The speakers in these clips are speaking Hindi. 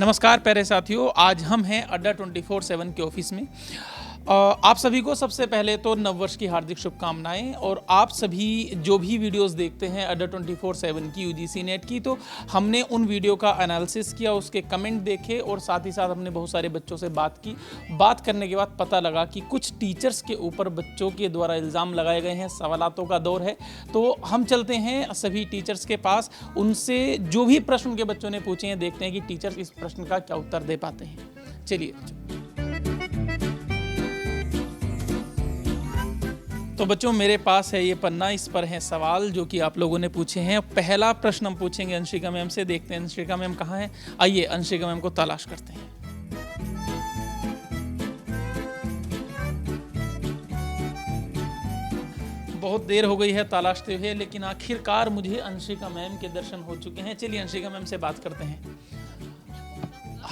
नमस्कार प्यारे साथियों, आज हम हैं अड्डा 24/7 के ऑफिस में। आप सभी को सबसे पहले तो नववर्ष की हार्दिक शुभकामनाएं। और आप सभी जो भी वीडियोस देखते हैं अड्डा 24/7 की यूजीसी नेट की, तो हमने उन वीडियो का एनालिसिस किया, उसके कमेंट देखे और साथ ही साथ हमने बहुत सारे बच्चों से बात की। बात करने के बाद पता लगा कि कुछ टीचर्स के ऊपर बच्चों के द्वारा इल्ज़ाम लगाए गए हैं, सवालातों का दौर है। तो हम चलते हैं सभी टीचर्स के पास, उनसे जो भी प्रश्न उनके बच्चों ने पूछे हैं, देखते हैं कि टीचर्स इस प्रश्न का क्या उत्तर दे पाते हैं। चलिए। तो बच्चों, मेरे पास है ये पन्ना, इस पर हैं सवाल जो कि आप लोगों ने पूछे हैं। पहला प्रश्न हम पूछेंगे अंशिका मैम से। देखते हैं अंशिका मैम कहाँ हैं। आइए अंशिका मैम को तलाश करते हैं। बहुत देर हो गई है तलाशते हुए, लेकिन आखिरकार मुझे अंशिका मैम के दर्शन हो चुके हैं। चलिए अंशिका मैम से बात करते हैं।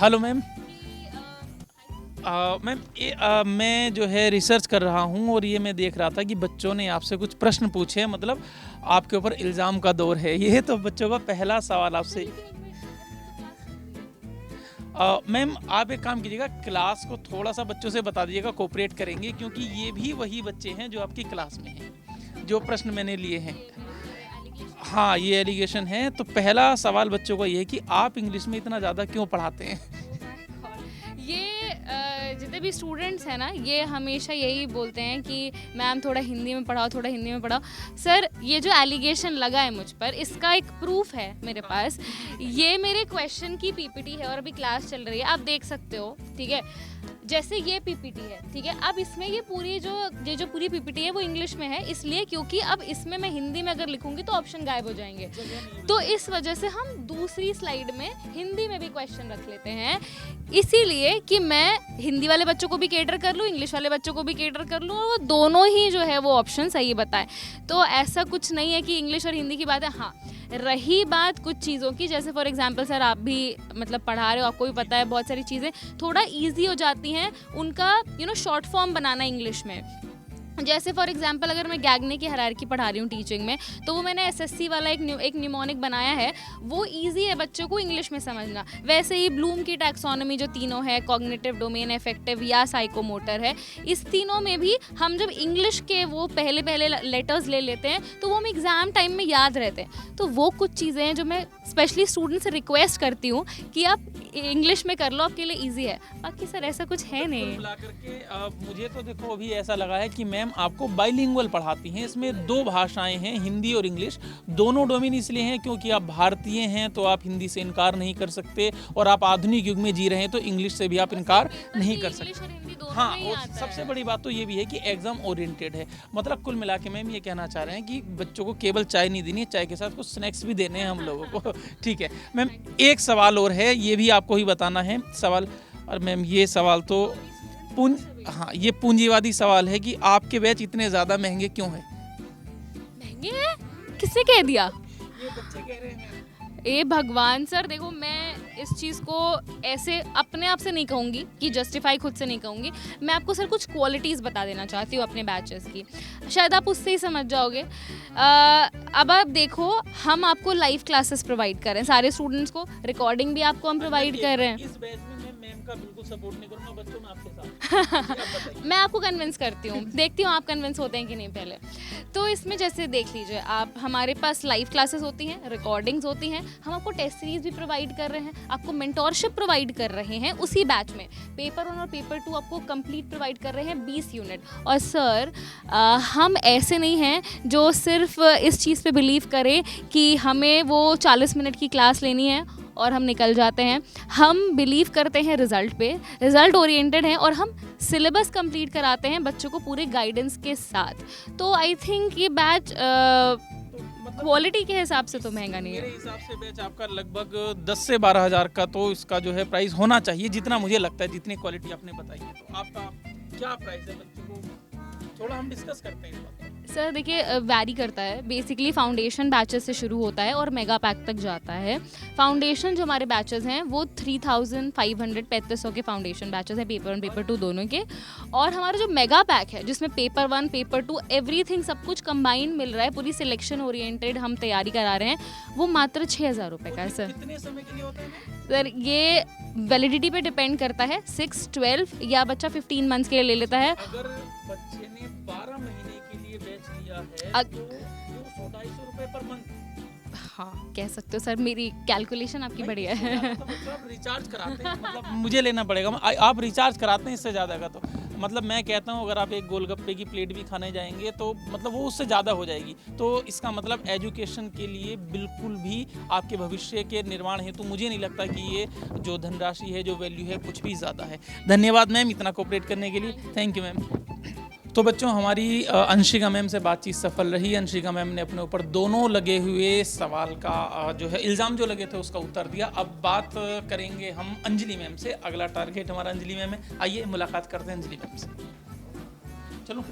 Hello ma'am. मैम मैं जो है रिसर्च कर रहा हूँ और ये मैं देख रहा था कि बच्चों ने आपसे कुछ प्रश्न पूछे हैं, मतलब आपके ऊपर इल्ज़ाम का दौर है। ये तो बच्चों का पहला सवाल आपसे। मैम आप एक काम कीजिएगा, क्लास को थोड़ा सा बच्चों से बता दीजिएगा, कोऑपरेट करेंगे, क्योंकि ये भी वही बच्चे हैं जो आपकी क्लास में हैं, जो प्रश्न मैंने लिए हैं। हाँ, ये एलिगेशन है। तो पहला सवाल बच्चों का ये है कि आप इंग्लिश में इतना ज़्यादा क्यों पढ़ाते हैं? ये जितने भी स्टूडेंट्स हैं ना, ये हमेशा यही बोलते हैं कि मैम थोड़ा हिंदी में पढ़ाओ, थोड़ा हिंदी में पढ़ाओ। सर, ये जो एलिगेशन लगा है मुझ पर, इसका एक प्रूफ है मेरे पास। ये मेरे क्वेश्चन की पीपीटी है और अभी क्लास चल रही है, आप देख सकते हो। ठीक है, जैसे ये पीपीटी है, ठीक है। अब इसमें ये जो पूरी पीपीटी है वो इंग्लिश में है, इसलिए क्योंकि अब इसमें मैं हिंदी में अगर लिखूंगी तो ऑप्शन गायब हो जाएंगे। तो इस वजह से हम दूसरी स्लाइड में हिंदी में भी क्वेश्चन रख लेते हैं, इसीलिए कि मैं हिंदी वाले बच्चों को भी केटर कर लूँ, इंग्लिश वाले बच्चों को भी केटर कर लूँ, और वो दोनों ही जो है वो ऑप्शन सही बताए। तो ऐसा कुछ नहीं है कि इंग्लिश और हिंदी की बात है। हाँ, रही बात कुछ चीज़ों की, जैसे फॉर एग्जांपल सर आप भी मतलब पढ़ा रहे हो, आपको भी पता है बहुत सारी चीज़ें थोड़ा इजी हो जाती हैं उनका शॉर्ट फॉर्म बनाना इंग्लिश में। जैसे फॉर एग्जांपल अगर मैं गैगने की हायरार्की पढ़ा रही हूँ टीचिंग में, तो वो मैंने एसएससी वाला एक निमोनिक बनाया है, वो इजी है बच्चों को इंग्लिश में समझना। वैसे ही ब्लूम की टैक्सोनॉमी जो तीनों है, कॉग्निटिव, डोमेन, अफेक्टिव या साइकोमोटर है, इस तीनों में भी हम जब इंग्लिश के वो पहले लेटर्स ले लेते हैं तो वो हम एग्ज़ाम टाइम में याद रहते हैं। तो वो कुछ चीज़ें हैं जो मैं स्पेशली स्टूडेंट से रिक्वेस्ट करती हूँ कि आप इंग्लिश में कर लो, आपके लिए ईजी है। बाकी सर ऐसा कुछ है नहीं। मिला करके मुझे तो देखो अभी ऐसा लगा है कि मैम आपको बाइलिंगुअल पढ़ाती हैं, इसमें दो भाषाएं हैं, हिंदी और इंग्लिश। दोनों डोमेन इसलिए हैं क्योंकि आप भारतीय हैं तो आप हिंदी से इनकार नहीं कर सकते, और आप आधुनिक युग में जी रहे हैं तो इंग्लिश से भी आप इनकार नहीं कर सकते। हाँ, और सबसे बड़ी बात तो ये भी है कि एग्जाम ओरिएंटेड है। मतलब कुल मिला के मैम ये कहना चाह रहे हैं कि बच्चों को केवल चाय नहीं देनी है, चाय के साथ कुछ स्नैक्स भी देने हैं हम लोगों को। ठीक है मैम, एक सवाल और है, ये भी आपको ही बताना है सवाल। और मैम ये सवाल तो ये पूंजीवादी सवाल है कि आपके बैच इतने ज्यादा महंगे क्यों हैं? महंगे हैं? किसने कह दिया? ये बच्चे कह रहे हैं। ए भगवान सर, देखो मैं इस चीज़ को ऐसे अपने आप से नहीं कहूँगी कि जस्टिफाई खुद से नहीं कहूँगी। मैं आपको सर कुछ क्वालिटीज़ बता देना चाहती हूँ अपने बैचेस की, शायद आप उससे ही समझ जाओगे। अब आप देखो, हम आपको लाइव क्लासेस प्रोवाइड कर रहे हैं सारे स्टूडेंट्स को, रिकॉर्डिंग भी आपको हम प्रोवाइड कर रहे हैं। इस बैच में मैं मैम का बिल्कुल सपोर्ट नहीं करूँगा, बच्चों में आपके साथ। मैं आपको कन्विंस करती हूँ, देखती हूँ आप कन्विंस होते हैं कि नहीं पहले। तो इसमें जैसे देख लीजिए आप, हमारे पास लाइव क्लासेस होती हैं, रिकॉर्डिंग्स होती हैं, हम आपको टेस्ट सीरीज भी प्रोवाइड कर रहे हैं, आपको मेंटोरशिप प्रोवाइड कर रहे हैं उसी बैच में। पेपर 1 और पेपर 2 आपको कंप्लीट प्रोवाइड कर रहे हैं 20 यूनिट। और सर हम ऐसे नहीं हैं जो सिर्फ इस चीज़ पे बिलीव करें कि हमें वो 40 मिनट की क्लास लेनी है और हम निकल जाते हैं। हम बिलीव करते हैं रिजल्ट पे, रिजल्ट ओरिएंटेड हैं, और हम सिलेबस कंप्लीट कराते हैं बच्चों को पूरे गाइडेंस के साथ। तो आई थिंक ये बैच क्वालिटी के हिसाब से तो महंगा नहीं है। मेरे हिसाब से बैच आपका लगभग 10 से 12 हज़ार का तो इसका जो है प्राइस होना चाहिए, जितना मुझे लगता है, जितनी क्वालिटी आपने बताई है। तो आपका क्या प्राइस है बच्चों को? थोड़ा हम डिस्कस करते हैं इस बात को। सर देखिए वैरी करता है, बेसिकली फाउंडेशन बैचेस से शुरू होता है और मेगा पैक तक जाता है। फाउंडेशन जो हमारे बैचेस हैं वो 3500 3500 के फाउंडेशन बैचेस हैं, पेपर 1 पेपर 2 दोनों के। और हमारा जो मेगा पैक है जिसमें पेपर 1 पेपर 2 एवरीथिंग सब कुछ कंबाइंड मिल रहा है, पूरी सिलेक्शन ओरिएंटेड हम तैयारी करा रहे हैं, वो मात्र 6000 रुपये का है सर। कितने समय के लिए होता है? सर ये वैलिडिटी पे डिपेंड करता है, 6, 12 या बच्चा 15 मंथ्स के लिए ले लेता है। अगर बच्चे ने 12 महीने के लिए बैच लिया है तो 200-250 रुपए पर मंथ। हाँ कह सकते हो सर, मेरी कैलकुलेशन आपकी बढ़िया है। आप रिचार्ज कराते हैं, मतलब मुझे लेना पड़ेगा, आप रिचार्ज कराते हैं इससे ज़्यादा का, तो मतलब मैं कहता हूँ अगर आप एक गोलगप्पे की प्लेट भी खाने जाएंगे तो मतलब वो उससे ज़्यादा हो जाएगी। तो इसका मतलब एजुकेशन के लिए बिल्कुल भी आपके भविष्य के निर्माण हेतु मुझे नहीं लगता कि ये जो धनराशि है, जो वैल्यू है, कुछ भी ज़्यादा है। धन्यवाद मैम इतना कोऑपरेट करने के लिए, थैंक यू मैम। तो बच्चों हमारी अंशिका मैम से बातचीत सफल रही। अंशिका मैम ने अपने ऊपर दोनों लगे हुए सवाल का जो है इल्ज़ाम जो लगे थे उसका उत्तर दिया। अब बात करेंगे हम अंजलि मैम से। अगला टारगेट हमारा अंजलि मैम है। आइए मुलाकात करते हैं अंजलि मैम से। चलो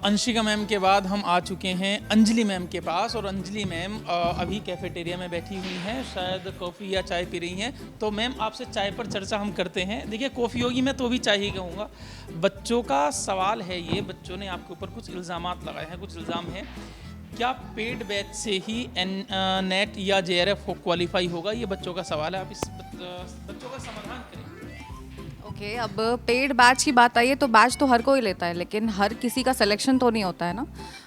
अंशिका मैम के बाद हम आ चुके हैं अंजलि मैम के पास, और अंजलि मैम अभी कैफेटेरिया में बैठी हुई हैं, शायद कॉफ़ी या चाय पी रही हैं। तो मैम आपसे चाय पर चर्चा हम करते हैं। देखिए कॉफ़ी होगी, मैं तो भी चाय ही कहूँगा। बच्चों का सवाल है ये, बच्चों ने आपके ऊपर कुछ इल्ज़ामात लगाए हैं, कुछ इल्ज़ाम हैं। क्या पेड बैच से ही नेट या JRF क्वालिफाई होगा? ये बच्चों का सवाल है, आप इस बच्चों का समाधान करें। ओके, अब पेड बैच की बात आई है तो बैच तो हर कोई लेता है, लेकिन हर किसी का सिलेक्शन तो नहीं होता है ना।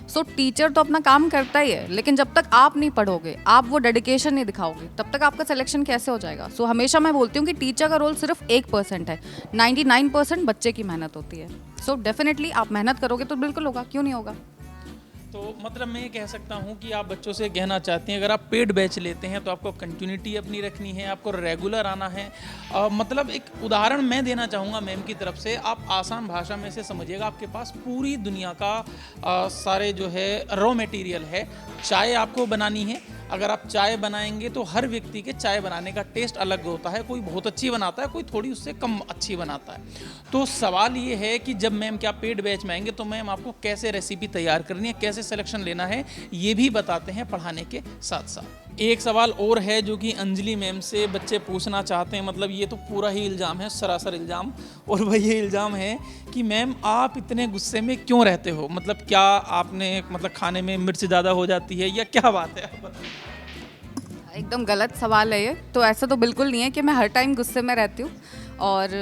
सो टीचर तो अपना काम करता ही है, लेकिन जब तक आप नहीं पढ़ोगे, आप वो डेडिकेशन नहीं दिखाओगे, तब तक आपका सिलेक्शन कैसे हो जाएगा। सो हमेशा मैं बोलती हूँ कि टीचर का रोल सिर्फ 1% है, 99% बच्चे की मेहनत होती है। सो डेफिनेटली आप मेहनत करोगे तो बिल्कुल होगा, क्यों नहीं होगा। तो मतलब मैं ये कह सकता हूँ कि आप बच्चों से कहना चाहते हैं अगर आप पेड बैच लेते हैं तो आपको कंटिन्यूटी अपनी रखनी है, आपको रेगुलर आना है। मतलब एक उदाहरण मैं देना चाहूँगा मैम की तरफ से, आप आसान भाषा में से समझिएगा। आपके पास पूरी दुनिया का सारे जो है रॉ मटेरियल है। चाय आपको बनानी है, अगर आप चाय बनाएंगे तो हर व्यक्ति के चाय बनाने का टेस्ट अलग होता है। कोई बहुत अच्छी बनाता है, कोई थोड़ी उससे कम अच्छी बनाता है। तो सवाल ये है कि जब मैम क्या पेड बैच में आएंगे तो मैम आपको कैसे रेसिपी तैयार करनी है, कैसे सिलेक्शन लेना है, ये भी बताते हैं पढ़ाने के साथ साथ। एक सवाल और है जो कि अंजलि मैम से बच्चे पूछना चाहते हैं, मतलब ये तो पूरा ही इल्ज़ाम है, सरासर इल्ज़ाम, और वह ये इल्ज़ाम है कि मैम आप इतने गुस्से में क्यों रहते हो? मतलब क्या आपने मतलब खाने में मिर्च ज़्यादा हो जाती है या क्या बात है? आप बताइए। एकदम गलत सवाल है ये। तो ऐसा तो बिल्कुल नहीं है कि मैं हर टाइम गुस्से में रहती हूँ। और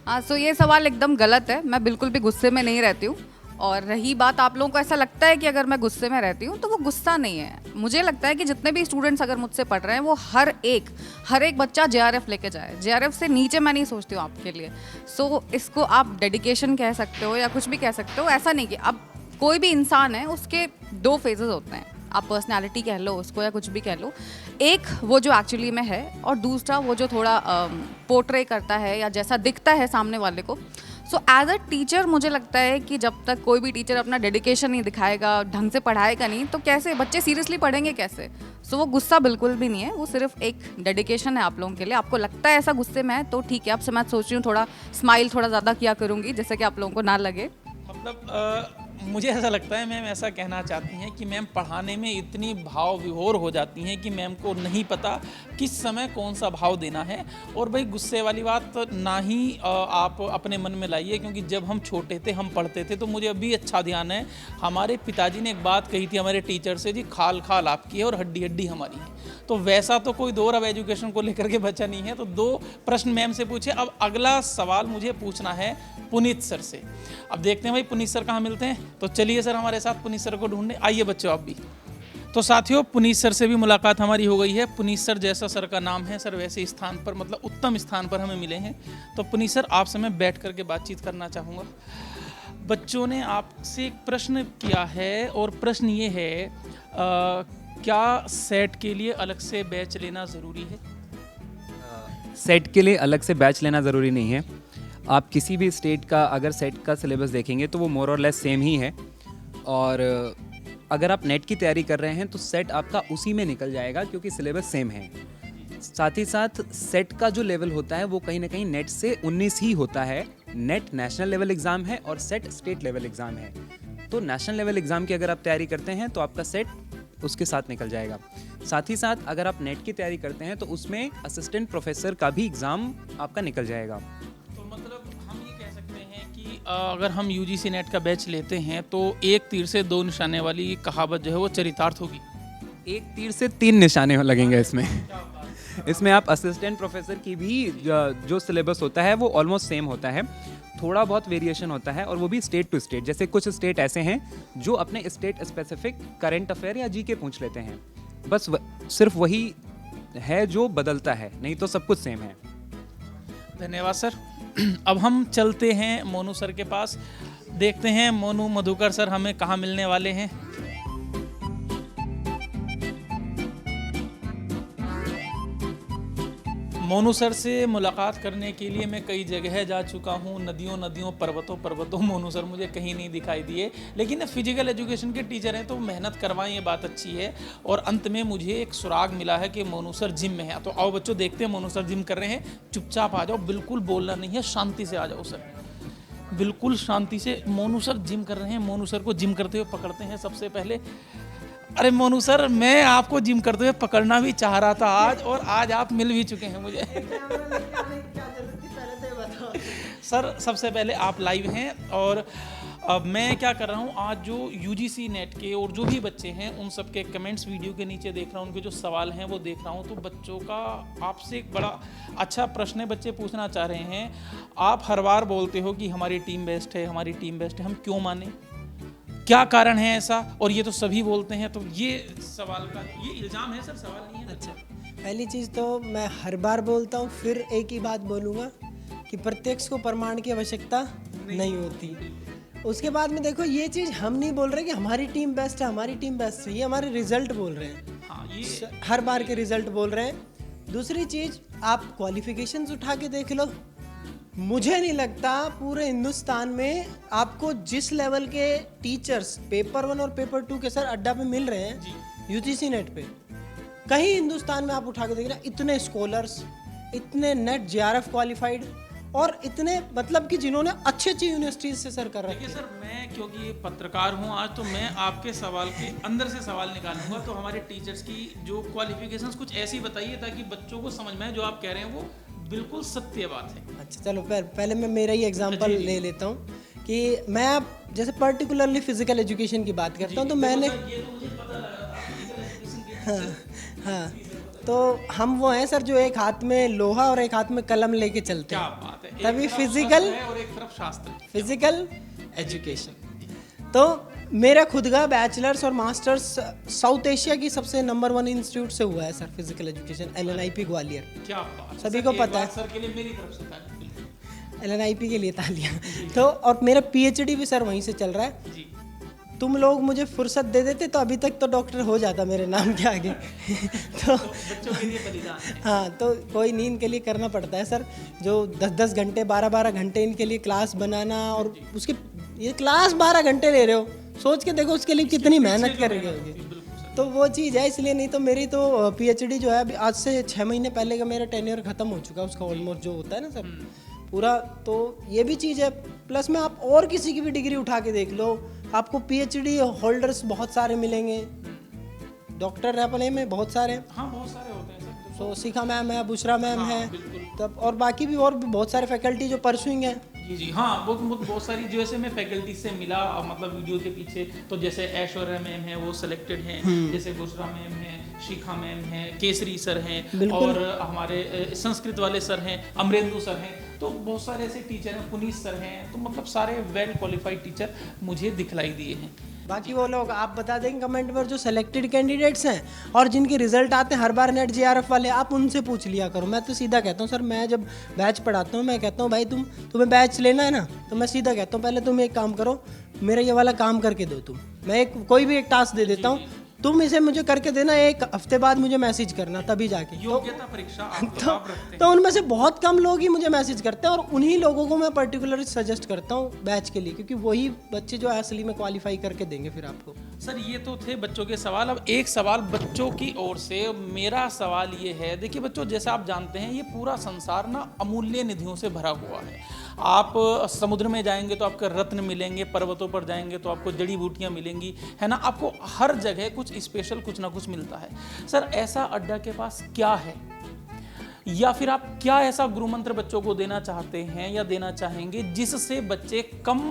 हाँ, सो ये सवाल एकदम गलत है, मैं बिल्कुल भी गुस्से में नहीं रहती हूँ। और रही बात, आप लोगों को ऐसा लगता है कि अगर मैं गुस्से में रहती हूँ, तो वो गुस्सा नहीं है। मुझे लगता है कि जितने भी स्टूडेंट्स अगर मुझसे पढ़ रहे हैं, वो हर एक बच्चा JRF लेके जाए। JRF से नीचे मैं नहीं सोचती हूँ आपके लिए। सो इसको आप डेडिकेशन कह सकते हो या कुछ भी कह सकते हो। ऐसा नहीं कि अब कोई भी इंसान है, उसके 2 फेजेस होते हैं। आप पर्सनालिटी कह लो उसको या कुछ भी कह लो। एक वो जो एक्चुअली में है, और दूसरा वो जो थोड़ा पोर्ट्रे करता है या जैसा दिखता है सामने वाले को। सो एज अ टीचर मुझे लगता है कि जब तक कोई भी टीचर अपना डेडिकेशन नहीं दिखाएगा, ढंग से पढ़ाएगा नहीं, तो कैसे बच्चे सीरियसली पढ़ेंगे कैसे। सो वो गुस्सा बिल्कुल भी नहीं है, वो सिर्फ एक डेडिकेशन है आप लोगों के लिए। आपको लगता है ऐसा गुस्से में है तो ठीक है, आपसे मैं सोच रही हूँ थोड़ा स्माइल थोड़ा ज़्यादा किया करूँगी, जिससे कि आप लोगों को ना लगे। मतलब मुझे ऐसा लगता है मैम ऐसा कहना चाहती हैं कि मैम पढ़ाने में इतनी भाव विभोर हो जाती हैं कि मैम को नहीं पता किस समय कौन सा भाव देना है। और भाई गुस्से वाली बात ना ही आप अपने मन में लाइए, क्योंकि जब हम छोटे थे, हम पढ़ते थे, तो मुझे अभी अच्छा ध्यान है, हमारे पिताजी ने एक बात कही थी हमारे टीचर से, जी खाल खाल आपकी है और हड्डी हड्डी हमारी है। तो वैसा तो कोई दौर अब एजुकेशन को लेकर के बचा नहीं है। तो 2 प्रश्न मैम से पूछे। अब अगला सवाल मुझे पूछना है पुनीत सर से। अब देखते हैं भाई पुनीत सर कहाँ मिलते हैं। तो चलिए सर हमारे साथ पुनीत सर को ढूंढने। आइए बच्चों आप भी। तो साथियों पुनीत सर से भी मुलाकात हमारी हो गई है। पुनीत सर जैसा सर का नाम है, सर वैसे स्थान पर, मतलब उत्तम स्थान पर हमें मिले हैं। तो पुनीत सर आपसे मैं बैठ करके बातचीत करना चाहूँगा। बच्चों ने आपसे एक प्रश्न किया है, और प्रश्न ये है क्या सेट के लिए अलग से बैच लेना ज़रूरी है? सेट के लिए अलग से बैच लेना ज़रूरी नहीं है। आप किसी भी स्टेट का अगर सेट का सिलेबस देखेंगे तो वो मोर और लेस सेम ही है। और अगर आप नेट की तैयारी कर रहे हैं तो सेट आपका उसी में निकल जाएगा क्योंकि सिलेबस सेम है। साथ ही साथ सेट का जो लेवल होता है वो कहीं ना कहीं नेट से 19 ही होता है। नेट नेशनल लेवल एग्ज़ाम है और सेट स्टेट लेवल एग्ज़ाम है। तो नेशनल लेवल एग्ज़ाम की अगर आप तैयारी करते हैं तो आपका सेट उसके साथ निकल जाएगा। साथ ही साथ अगर आप नेट की तैयारी करते हैं तो उसमें असिस्टेंट प्रोफेसर का भी एग्ज़ाम आपका निकल जाएगा। तो मतलब हम ये कह सकते हैं कि अगर हम यूजीसी नेट का बैच लेते हैं तो एक तीर से दो निशाने वाली कहावत जो है वो चरितार्थ होगी। एक तीर से 3 निशाने लगेंगे इसमें। इसमें आप असिस्टेंट प्रोफेसर की भी जो सिलेबस होता है वो ऑलमोस्ट सेम होता है। थोड़ा बहुत वेरिएशन होता है और वो भी स्टेट टू स्टेट। जैसे कुछ स्टेट ऐसे हैं जो अपने स्टेट स्पेसिफिक करंट अफेयर या जीके पूछ लेते हैं, बस सिर्फ वही है जो बदलता है, नहीं तो सब कुछ सेम है। धन्यवाद सर। अब हम चलते हैं मोनू सर के पास, देखते हैं मोनू मधुकर सर हमें कहाँ मिलने वाले हैं। मोनू सर से मुलाकात करने के लिए मैं कई जगह जा चुका हूँ, नदियों नदियों पर्वतों पर्वतों, मोनू सर मुझे कहीं नहीं दिखाई दिए। लेकिन फिजिकल एजुकेशन के टीचर हैं तो मेहनत करवाएं, ये बात अच्छी है। और अंत में मुझे एक सुराग मिला है कि मोनू सर जिम में है। तो आओ बच्चों देखते हैं मोनू सर जिम कर रहे हैं। चुपचाप आ जाओ, बिल्कुल बोलना नहीं है, शांति से आ जाओ सर, बिल्कुल शांति से। मोनू सर जिम कर रहे हैं। मोनू सर को जिम करते हुए पकड़ते हैं सबसे पहले। अरे मोनू सर, मैं आपको जिम करते हुए पकड़ना भी चाह रहा था आज, और आज आप मिल भी चुके हैं मुझे। सर सबसे पहले आप लाइव हैं और अब मैं क्या कर रहा हूँ, आज जो यूजीसी नेट के और जो भी बच्चे हैं उन सब के कमेंट्स वीडियो के नीचे देख रहा हूँ, उनके जो सवाल हैं वो देख रहा हूँ। तो बच्चों का आपसे एक बड़ा अच्छा प्रश्न है, बच्चे पूछना चाह रहे हैं। आप हर बार बोलते हो कि हमारी टीम बेस्ट है, हमारी टीम बेस्ट है, हम क्यों माने, क्या कारण है ऐसा? और ये तो सभी बोलते हैं, तो ये सवाल का ये इल्ज़ाम है सर, सवाल नहीं है। अच्छा, पहली चीज़ तो मैं हर बार बोलता हूँ, फिर एक ही बात बोलूँगा कि प्रत्यक्ष को प्रमाण की आवश्यकता नहीं होती। उसके बाद में देखो, ये चीज़ हम नहीं बोल रहे कि हमारी टीम बेस्ट है, हमारी टीम बेस्ट है, ये हमारे रिजल्ट बोल रहे हैं। हाँ, ये हर बार के रिजल्ट बोल रहे हैं। दूसरी चीज़, आप क्वालिफिकेशंस उठा के देख लो। मुझे नहीं लगता पूरे हिंदुस्तान में आपको जिस लेवल के टीचर्स पेपर 1 और पेपर 2 के सर अड्डा पे मिल रहे हैं यूजीसी नेट पे, कहीं हिंदुस्तान में आप उठा के देख रहे हैं इतने स्कॉलर्स, इतने नेट जेआरएफ क्वालिफाइड, और इतने मतलब कि जिन्होंने अच्छी अच्छी यूनिवर्सिटीज से सर कर रखे हैं। देखिए सर, मैं क्योंकि पत्रकार हूँ आज, तो मैं आपके सवाल के अंदर से सवाल निकालूंगा। तो हमारे टीचर्स की जो क्वालिफिकेशंस कुछ ऐसी बताइए ताकि बच्चों को समझ में आए, जो आप कह रहे हैं वो बिल्कुल सत्य बात है। अच्छा चलो, पहले मैं मेरा ही एग्जांपल ले लेता हूँ कि मैं अब जैसे पर्टिकुलरली फिजिकल एजुकेशन की बात करता हूँ, तो मैंने हाँ, तो हम वो हैं सर जो एक हाथ में लोहा और एक हाथ में कलम लेके चलते क्या हैं, बात है, तभी एक तरफ फिजिकल शास्त्र है और एक तरफ शास्त्र। Physical education. तो मेरा खुद का बैचलर्स और मास्टर्स साउथ एशिया की सबसे नंबर 1 इंस्टीट्यूट से हुआ है sir, physical education, LNIP Gwalior. क्या बात, सभी को पता है सर के लिए मेरी तरफ से ताली। LNIP के लिए तालियां। तो और मेरा PhD भी सर वहीं से चल रहा है। जी, तुम लोग मुझे फुर्सत दे देते तो अभी तक तो डॉक्टर हो जाता मेरे नाम के आगे। तो बच्चों के लिए बलिदान है। हाँ, तो कोई नहीं, इनके लिए करना पड़ता है सर, जो 10-10 घंटे 12-12 घंटे इनके लिए क्लास बनाना, और उसके ये क्लास 12 घंटे ले रहे हो, सोच के देखो उसके लिए कितनी मेहनत कर रही होगी। तो वो चीज़ है, इसलिए नहीं तो मेरी तो PhD जो है अभी आज से 6 महीने पहले का मेरा टेन्योर खत्म हो चुका है, उसका ऑलमोस्ट जो होता है ना सर पूरा। तो ये भी चीज़ है। प्लस में आप और किसी की भी डिग्री उठा के देख लो, आपको PhD होल्डर्स बहुत सारे मिलेंगे। डॉक्टर रैपले में बहुत सारे, हाँ बहुत सारे होते हैं सर। तो शिखा मैम है, बुशरा मैम है, तब और बाकी भी और भी बहुत सारे फैकल्टी जो परसुइंग है। जी जी, हाँ बहुत सारी, जैसे मैं फैकल्टी से मिला मतलब वीडियो के पीछे, तो जैसे ऐश्वर्या मैम है वो सिलेक्टेड हैं, जैसे बुशरा मैम है, शिखा मैम है, केसरी सर हैं, और हमारे संस्कृत वाले सर हैं, अमरेंदु सर हैं। तो बहुत सारे ऐसे टीचर हैं, पुनीत सर हैं। तो मतलब सारे वेल क्वालिफाइड टीचर मुझे दिखलाई दिए हैं। बाकी वो लोग आप बता देंगे कमेंट पर जो सेलेक्टेड कैंडिडेट्स हैं और जिनके रिजल्ट आते हैं हर बार नेट JRF वाले, आप उनसे पूछ लिया करो। मैं तो सीधा कहता हूँ सर, मैं जब बैच पढ़ाता हूँ मैं कहता हूँ भाई तुम्हें बैच लेना है ना, तो मैं सीधा कहता हूँ पहले तुम एक काम करो, मेरा ये वाला काम करके दो तुम। मैं कोई भी एक टास्क दे देता हूँ, तुम इसे मुझे करके देना, 1 हफ्ते बाद मुझे मैसेज करना, तभी जाके। योग्यता परीक्षा आप रखते हैं। तो उनमें से बहुत कम लोग ही मुझे मैसेज करते हैं, और उन्हीं लोगों को मैं पर्टिकुलरली सजेस्ट करता हूँ बैच के लिए, क्योंकि वही बच्चे जो असली में क्वालिफाई करके देंगे फिर आपको। सर ये तो थे बच्चों के सवाल। अब एक सवाल बच्चों की ओर से, मेरा सवाल ये है, देखिए बच्चों, जैसे आप जानते हैं ये पूरा संसार ना अमूल्य निधियों से भरा हुआ है। आप समुद्र में जाएंगे तो आपको रत्न मिलेंगे, पर्वतों पर जाएंगे तो आपको जड़ी बूटियां मिलेंगी, है ना। आपको हर जगह कुछ स्पेशल कुछ ना कुछ मिलता है। सर ऐसा अड्डा के पास क्या है, या फिर आप क्या ऐसा गुरु मंत्र बच्चों को देना चाहते हैं या देना चाहेंगे जिससे बच्चे कम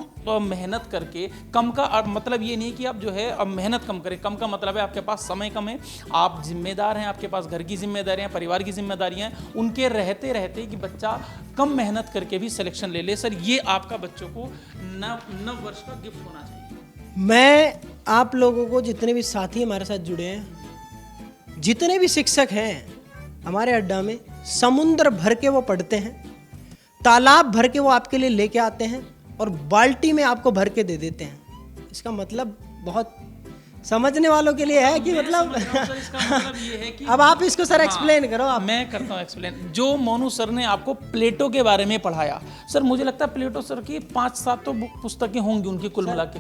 मेहनत करके, कम का मतलब ये नहीं कि आप जो है अब मेहनत कम करें, कम का मतलब है आपके पास समय कम है, आप जिम्मेदार हैं, आपके पास घर की जिम्मेदारियां, परिवार की जिम्मेदारियां हैं, उनके रहते रहते कि बच्चा कम मेहनत करके भी सिलेक्शन ले ले। सर ये आपका बच्चों को नव वर्ष का गिफ्ट होना चाहिए। मैं आप लोगों को, जितने भी साथी हमारे साथ जुड़े हैं, जितने भी शिक्षक हैं हमारे अड्डा में, समुद्र भर के वो पढ़ते हैं, तालाब भर के वो आपके लिए लेके आते हैं, और बाल्टी में आपको भर के दे देते हैं। इसका मतलब बहुत समझने वालों के लिए है कि मतलब सर इसका मतलब ये है कि अब आप इसको सर एक्सप्लेन करो। आप मैं करता हूँ एक्सप्लेन। जो मोनू सर ने आपको प्लेटो के बारे में पढ़ाया, सर मुझे लगता है प्लेटो सर की 5-7 तो पुस्तकें होंगी उनकी कुल मिला के,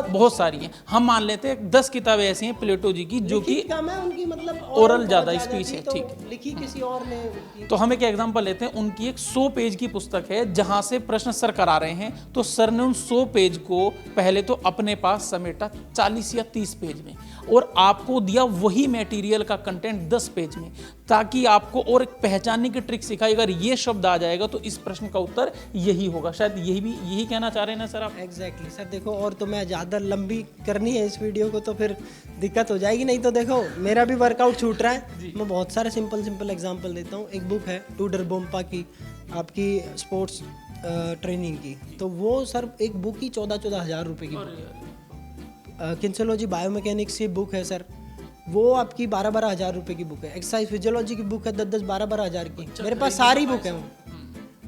बहुत सारी हैं। हम मान लेते हैं 10 किताबें ऐसी हैं प्लेटो जी की जो कि कम है उनकी, मतलब ओरल ज़्यादा स्पीच है, ठीक है। लिखी किसी और ने। तो हम एक एग्जांपल लेते हैं, उनकी एक 100 पेज की पुस्तक है जहां से प्रश्न सर करा रहे हैं, तो सर ने उन 100 पेज को पहले तो अपने पास समेटा 40 या 30 पेज में, और आपको दिया वही मटेरियल का कंटेंट 10 पेज में, ताकि आपको और एक पहचानने की ट्रिक सिखाई। अगर ये शब्द आ जाएगा तो इस प्रश्न का उत्तर यही होगा। शायद यही कहना चाह रहे हैं ना सर आप? Exactly sir. देखो, और तो मैं ज़्यादा लंबी करनी है इस वीडियो को तो फिर दिक्कत हो जाएगी, नहीं तो देखो मेरा भी वर्कआउट छूट रहा है। मैं बहुत सारे सिंपल एग्जाम्पल देता हूँ। एक बुक है टूडर बोम्पा की, आपकी स्पोर्ट्स ट्रेनिंग की, तो वो सर एक बुक ही 14 हज़ार रुपये की बुक। किन्सेलॉजी बायोमैकेनिक्स की बुक है सर, वो आपकी 12 हज़ार रुपये की बुक है। एक्सरसाइज फिजियोलॉजी की बुक है 10-12 हज़ार की। मेरे पास सारी बुक है वो,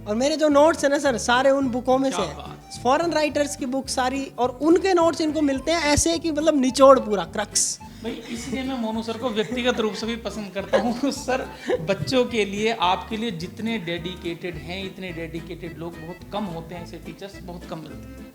और मेरे जो नोट्स है ना सर, सारे उन बुकों में से फॉरेन राइटर्स की बुक सारी, और उनके नोट्स इनको मिलते हैं ऐसे कि मतलब निचोड़ पूरा क्रक्स। भाई इसलिए मैं मोनू सर को व्यक्तिगत रूप से भी पसंद करता हूँ। सर बच्चों के लिए, आपके लिए जितने डेडिकेटेड हैं, इतने डेडिकेटेड लोग बहुत कम होते हैं, ऐसे टीचर्स बहुत कम मिलते हैं।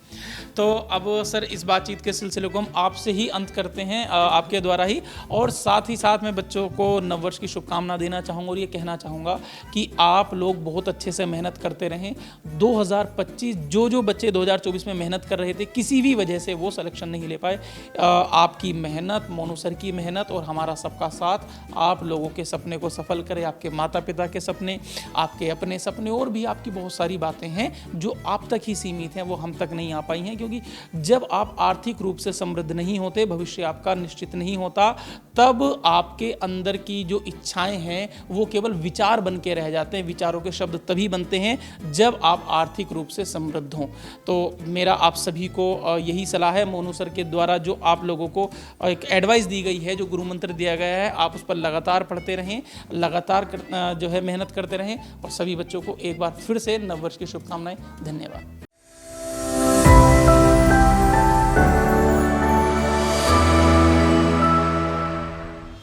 तो अब सर इस बातचीत के सिलसिले को हम आपसे ही अंत करते हैं, आपके द्वारा ही, और साथ ही साथ मैं बच्चों को नववर्ष की शुभकामना देना चाहूँगा, और ये कहना चाहूँगा कि आप लोग बहुत अच्छे से मेहनत करते रहें। 2025 जो बच्चे 2024 में मेहनत कर रहे थे, किसी भी वजह से वो सिलेक्शन नहीं ले पाए, आपकी मेहनत, मोनू सर की मेहनत और हमारा सबका साथ आप लोगों के सपने को सफल करे। आपके माता पिता के सपने, आपके अपने सपने, और भी आपकी बहुत सारी बातें हैं जो आप तक ही सीमित हैं, वो हम तक नहीं आ पाई हैं, क्योंकि जब आप आर्थिक रूप से समृद्ध नहीं होते, भविष्य आपका निश्चित नहीं होता, तब आपके अंदर की जो इच्छाएं हैं वो केवल विचार बन के रह जाते हैं। विचारों के शब्द तभी बनते हैं जब आप आर्थिक रूप से समृद्ध हों। तो मेरा आप सभी को यही सलाह है, मोनू सर के द्वारा जो आप लोगों को एक एडवाइस दी गई है, जो गुरु मंत्र दिया गया है, आप उस पर लगातार पढ़ते रहें, लगातार जो है मेहनत करते रहें, और सभी बच्चों को एक बार फिर से नववर्ष की शुभकामनाएं। धन्यवाद।